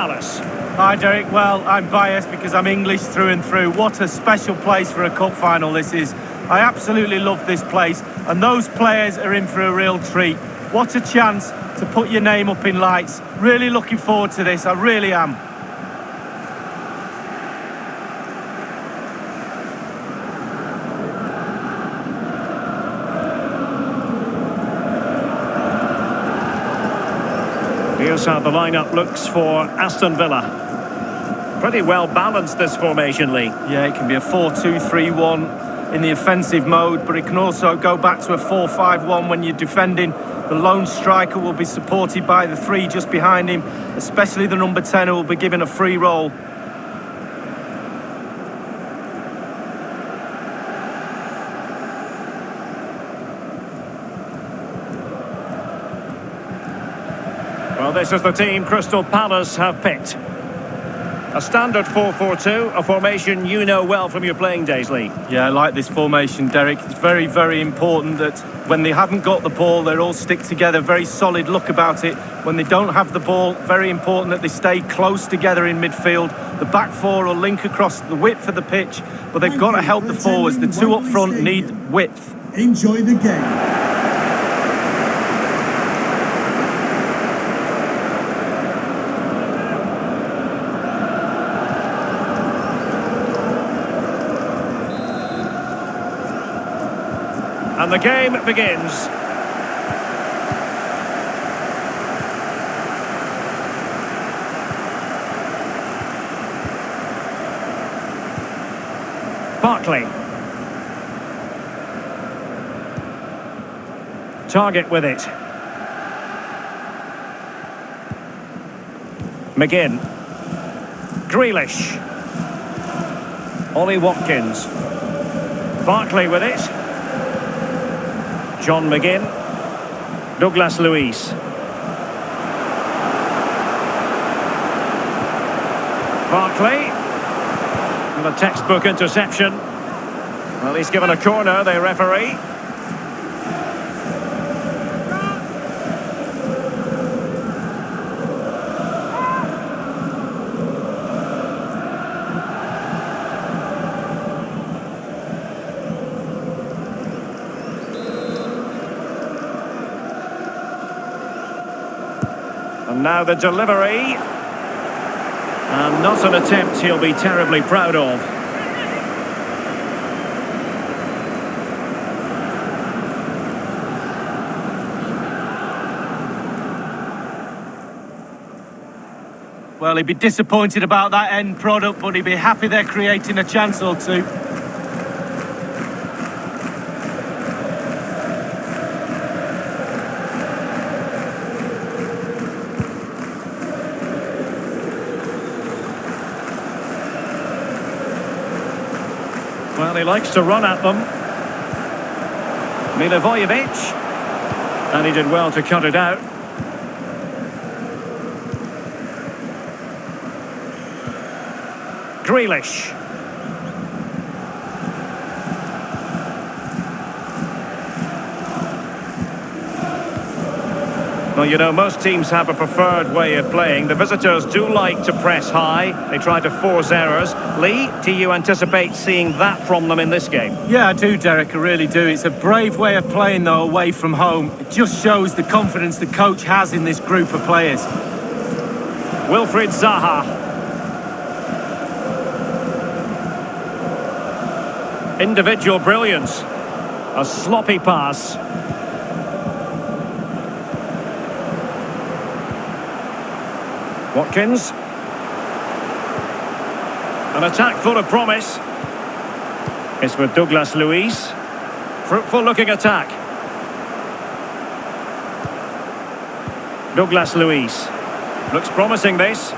Palace. Hi Derek, well I'm biased because I'm English through and through. What a special place for a cup final this is. I absolutely love this place and those players are in for a real treat. What a chance to put your name up in lights. Really looking forward to this, I really am. Here's how the lineup looks for Aston Villa. Pretty well balanced, this formation, Lee. Yeah, it can be a 4-2-3-1 in the offensive mode, but it can also go back to a 4-5-1 when you're defending. The lone striker will be supported by the three just behind him, especially the number 10 who will be given a free role. Well, this is the team Crystal Palace have picked. A standard 4-4-2, a formation you know well from your playing days, Lee. Yeah, I like this formation, Derek. It's very, very important that when they haven't got the ball, they all stick together. Very solid look about it. When they don't have the ball, very important that they stay close together in midfield. The back four will link across the width of the pitch, but they've got to help the forwards. The two up front need width. Enjoy the game. And the game begins. Barkley. Target with it. McGinn. Grealish. Ollie Watkins. Barkley with it. John McGinn. Douglas Luiz. Barkley. And a textbook interception. Well, he's given a corner, the referee. And now the delivery. And not an attempt he'll be terribly proud of. Well, he'd be disappointed about that end product, but he'd be happy they're creating a chance or two. Well, he likes to run at them. Milivojevic. And he did well to cut it out. Grealish. Well, you know, most teams have a preferred way of playing. The visitors do like to press high. They try to force errors. Lee, do you anticipate seeing that from them in this game? Yeah, I do, Derek, I really do. It's a brave way of playing, though, away from home. It just shows the confidence the coach has in this group of players. Wilfried Zaha. Individual brilliance. A sloppy pass. Watkins. An attack full of promise. It's with Douglas Luiz. Fruitful looking attack. Douglas Luiz. Looks promising, this.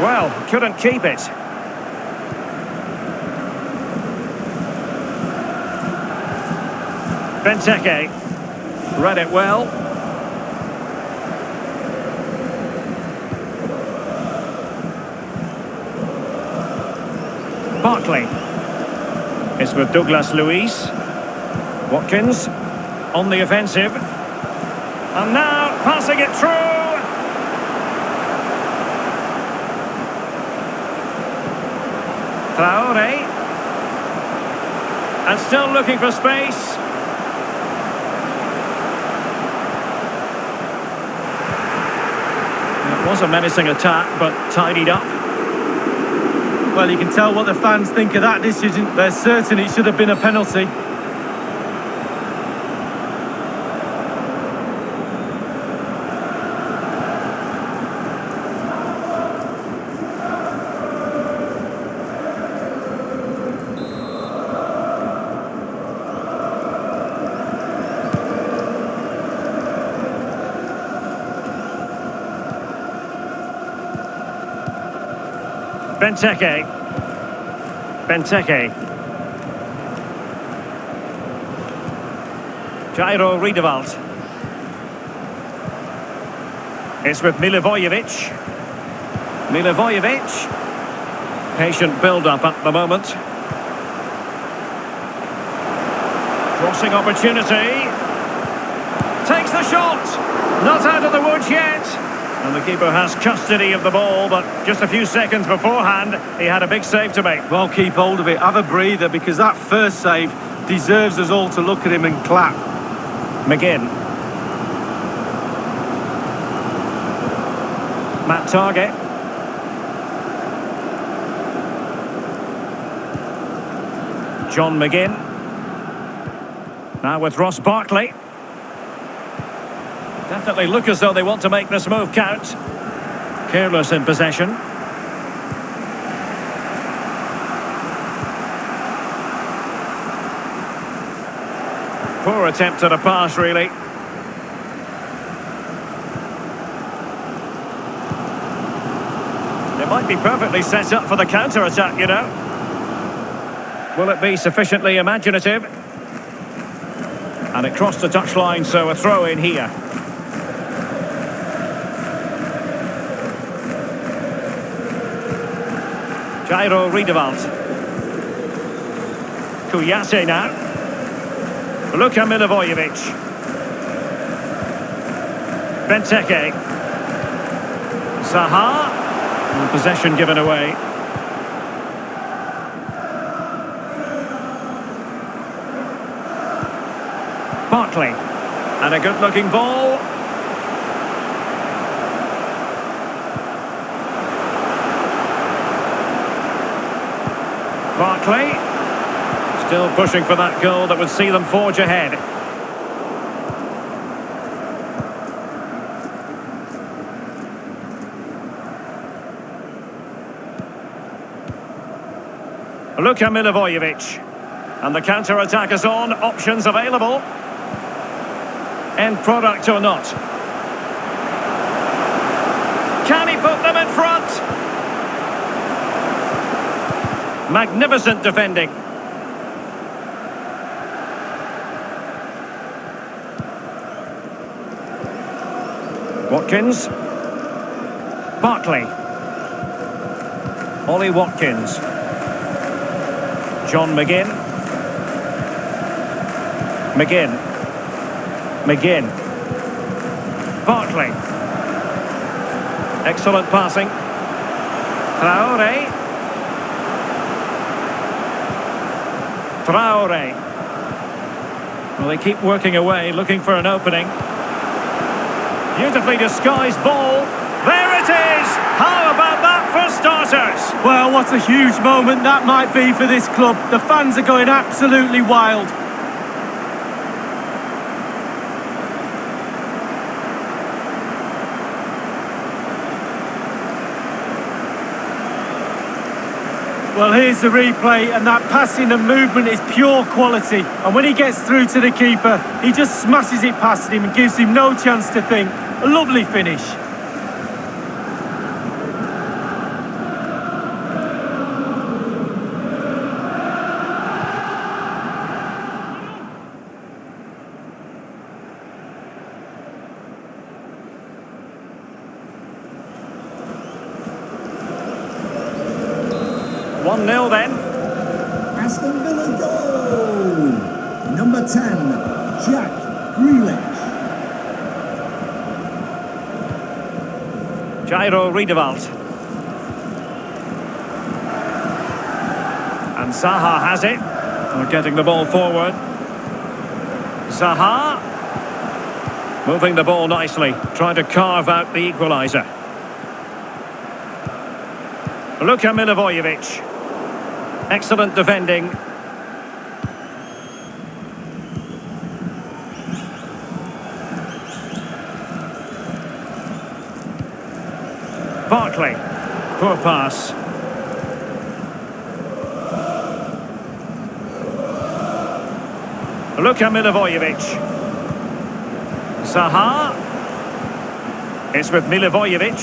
Well, couldn't keep it. Benteke. Read it well. Barkley. It's with Douglas Luiz. Watkins on the offensive. And now passing it through. Traore. And still looking for space. It was a menacing attack, but tidied up. Well, you can tell what the fans think of that decision. They're certain it should have been a penalty. Benteke. Jairo Riedewald. It's with Milivojevic. Patient build-up at the moment. Crossing opportunity. Takes the shot. Not out of the woods yet. And the keeper has custody of the ball, but just a few seconds beforehand, he had a big save to make. Well, keep hold of it. Have a breather, because that first save deserves us all to look at him and clap. McGinn. Matt Target. John McGinn. Now with Ross Barkley. Definitely look as though they want to make this move count. Careless in possession. Poor attempt at a pass, really. It might be perfectly set up for the counter-attack, you know. Will it be sufficiently imaginative? And it crossed the touchline, so a throw in here. Jairo Riedewald. Kouyaté now. Luka Milivojevic. Benteke. Zaha. And possession given away. Barkley. And a good-looking ball. Barkley, still pushing for that goal that would see them forge ahead. Luka Milivojevic. And the counter-attack is on, options available. End product or not. Can he put them in front? Magnificent defending. Watkins. Barkley. Ollie Watkins. John McGinn. McGinn. Barkley. Excellent passing. Traore. Well, they keep working away, looking for an opening. Beautifully disguised ball. There it is! How about that for starters? Well, what a huge moment that might be for this club. The fans are going absolutely wild. Well, here's the replay, and that passing and movement is pure quality. And when he gets through to the keeper, he just smashes it past him and gives him no chance to think. A lovely finish. One 0 then. Aston Villa goal! Number 10, Jack Grealish. Jairo Riedewald. And Zaha has it. They're getting the ball forward. Zaha. Moving the ball nicely, trying to carve out the equaliser. Luka Milivojevic. Excellent defending. Barkley. Poor pass. Luka Milivojevic. Zaha. It's with Milivojevic.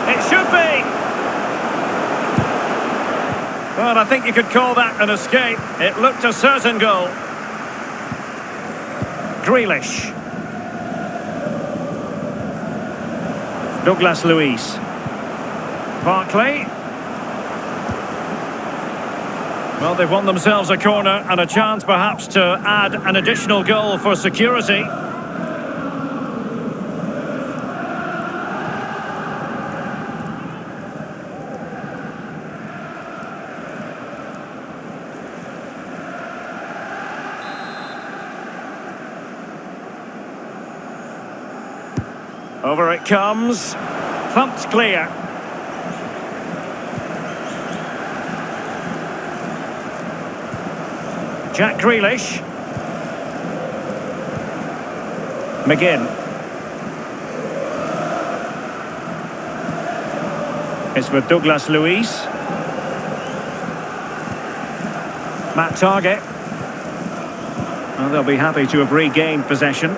It should be! Well, I think you could call that an escape. It looked a certain goal. Grealish. Douglas Luiz. Barkley. Well, they've won themselves a corner and a chance perhaps to add an additional goal for security. Over it comes. Thumped clear. Jack Grealish. McGinn. It's with Douglas Luiz. Matt Target. Well, they'll be happy to have regained possession.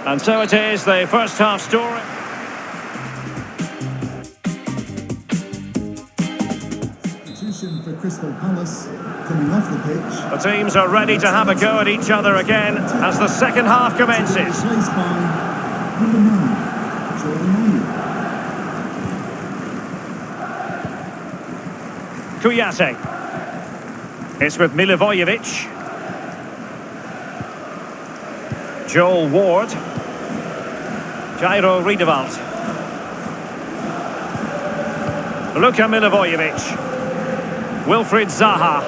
And so it is, the first half story. Substitution for Crystal Palace coming off the pitch. The teams are ready to have a go at each other again as the second half commences. Replaced by number 9, Jordan. Kouyaté. It's with Milivojevic. Joel Ward. Jairo Riedewald. Luka Milivojevic. Wilfried Zaha.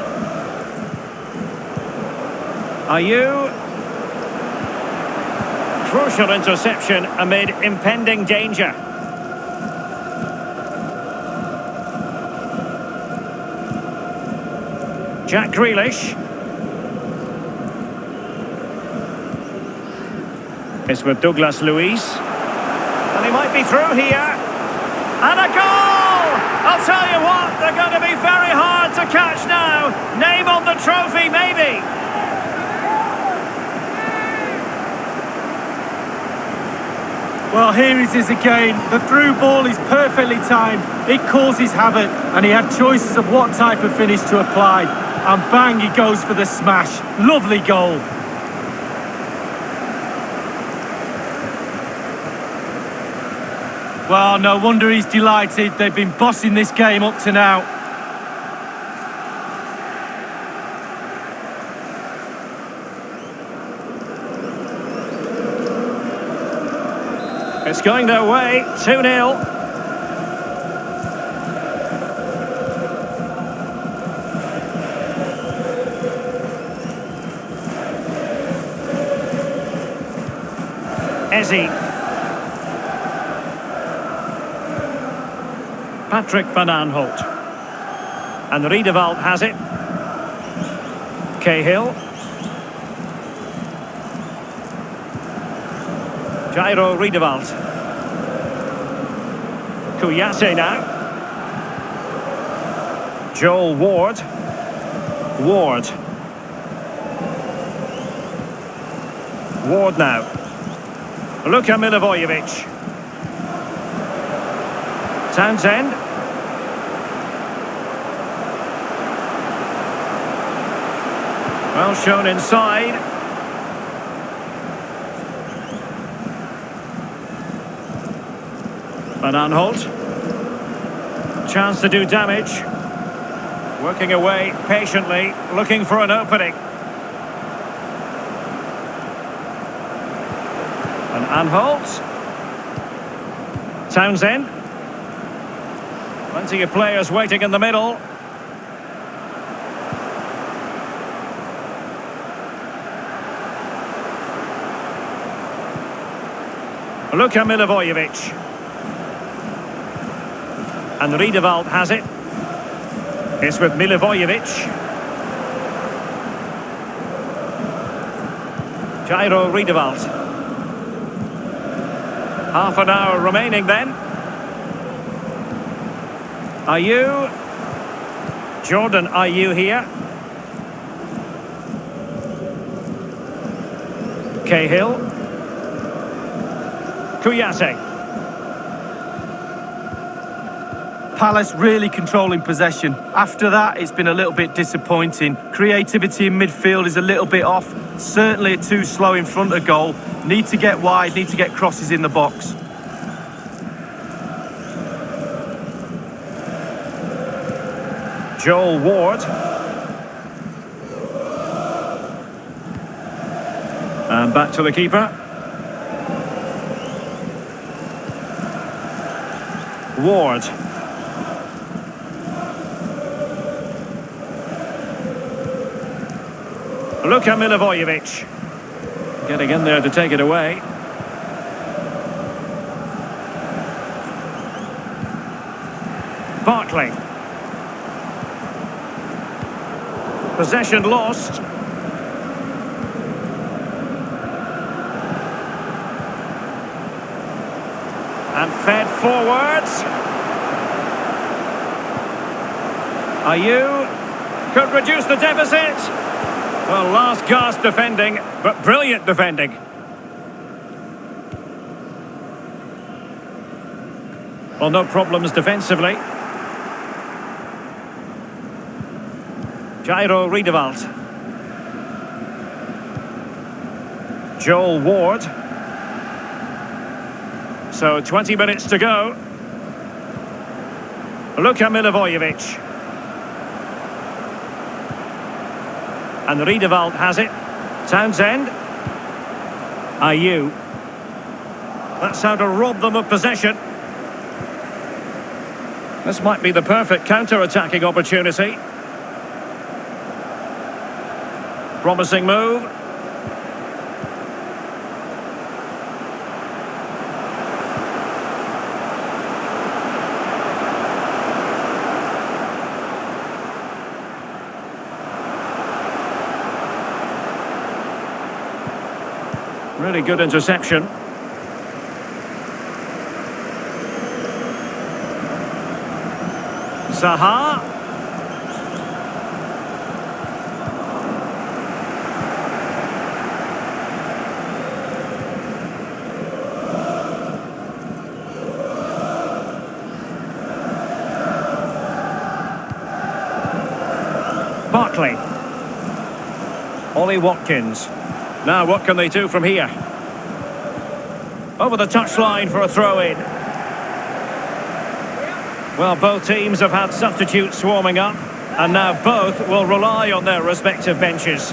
Ayew. Crucial interception amid impending danger. Jack Grealish. It's with Douglas Luiz. And he might be through here. And a goal! I'll tell you what, they're going to be very hard to catch now. Name on the trophy, maybe. Well, here it is again. The through ball is perfectly timed. It causes havoc, and he had choices of what type of finish to apply. And bang, he goes for the smash. Lovely goal. Well, no wonder he's delighted. They've been bossing this game up to now. It's going their way, 2-0. Eze. Patrick Van Aanholt. And Riedewald has it. Cahill. Jairo Riedewald. Kouyaté now. Joel Ward. Ward. Ward now. Luka Milivojevic. Townsend. Well shown inside. Van Aanholt. Chance to do damage. Working away patiently, looking for an opening. And Holt. Townsend. Plenty of players waiting in the middle. Luka Milivojevic. And Riedewald has it. It's with Milivojevic. Jairo Riedewald. Half an hour remaining then. Ayew. Jordan Ayew here. Cahill. Kouyaté. Palace really controlling possession. After that, it's been a little bit disappointing. Creativity in midfield is a little bit off. Certainly too slow in front of goal. Need to get wide, need to get crosses in the box. Joel Ward. And back to the keeper. Ward. Luka Milivojevic. Getting in there to take it away. Barkley. Possession lost. And fed forwards. Ayew could reduce the deficit. Well, last gasp defending, but brilliant defending. Well, no problems defensively. Jairo Riedewald. Joel Ward. So 20 minutes to go. Luka Milivojevic. And Riedewald has it. Townsend. Ayew. That's how to rob them of possession. This might be the perfect counter-attacking opportunity. Promising move. Really good interception. Zaha. Barkley. Ollie Watkins. Now what can they do from here? Over the touchline for a throw-in. Well, both teams have had substitutes warming up, and now both will rely on their respective benches.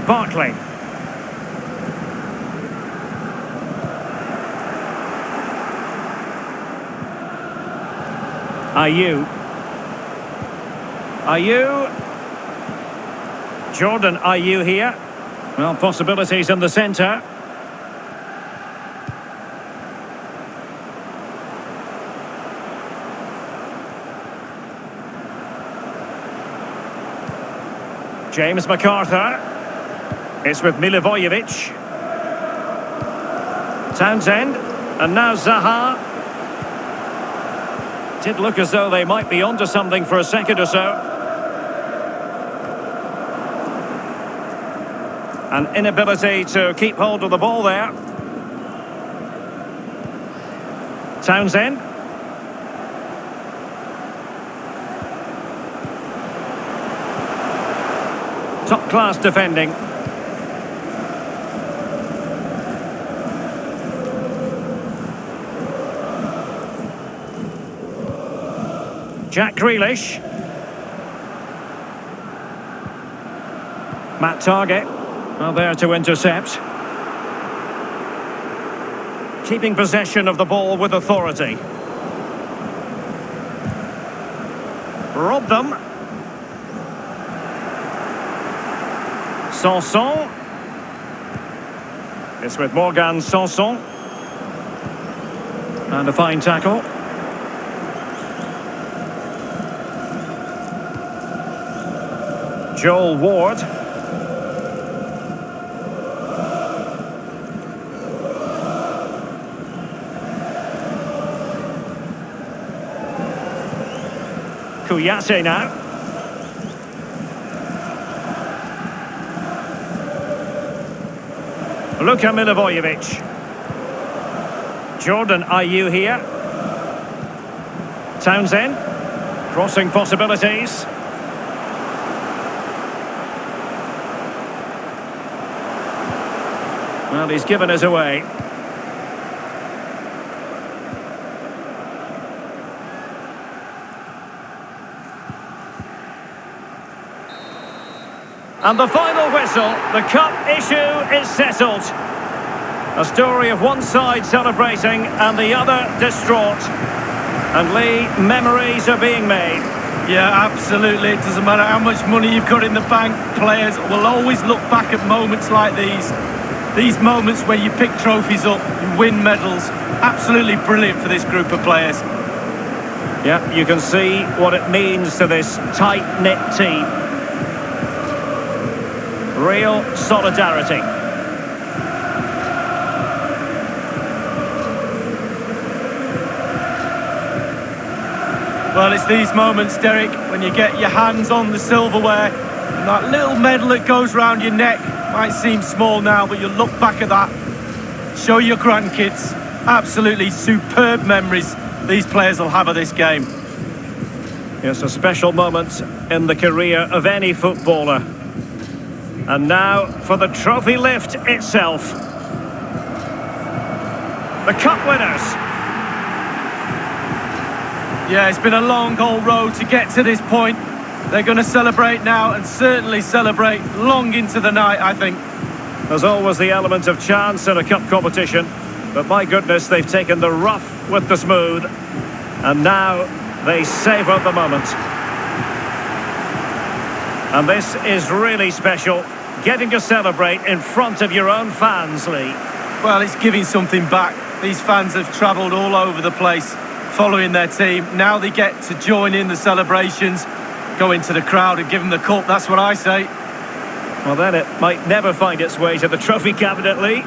Barkley. Ayew. Ayew. Jordan Ayew here. Well, possibilities in the centre. James MacArthur. It's with Milivojevic. Townsend. And now Zaha. Did look as though they might be onto something for a second or so. An inability to keep hold of the ball there. Townsend. Top class defending. Jack Grealish. That target, well, there to intercept. Keeping possession of the ball with authority. Rob them. Sanson. It's with Morgan Sanson. And a fine tackle. Joel Ward. Kouyaté now. Luka Milivojevic. Jordan Ayew here. Townsend. Crossing possibilities. Well, he's given us away. And the final whistle, the cup issue is settled. A story of one side celebrating and the other distraught. And Lee, memories are being made. Yeah, absolutely. It doesn't matter how much money you've got in the bank. Players will always look back at moments like these. These moments where you pick trophies up, you win medals. Absolutely brilliant for this group of players. Yeah, you can see what it means to this tight-knit team. Real solidarity. Well, it's these moments, Derek, when you get your hands on the silverware and that little medal that goes round your neck might seem small now, but you look back at that, show your grandkids. Absolutely superb memories these players will have of this game. It's a special moment in the career of any footballer. And now for the trophy lift itself. The cup winners. Yeah, it's been a long old road to get to this point. They're going to celebrate now and certainly celebrate long into the night, I think. There's always the element of chance in a cup competition, but my goodness, they've taken the rough with the smooth, and now they savour the moment. And this is really special, getting to celebrate in front of your own fans, Lee. Well, it's giving something back. These fans have travelled all over the place following their team. Now they get to join in the celebrations, go into the crowd and give them the cup. That's what I say. Well, then it might never find its way to the trophy cabinet, Lee.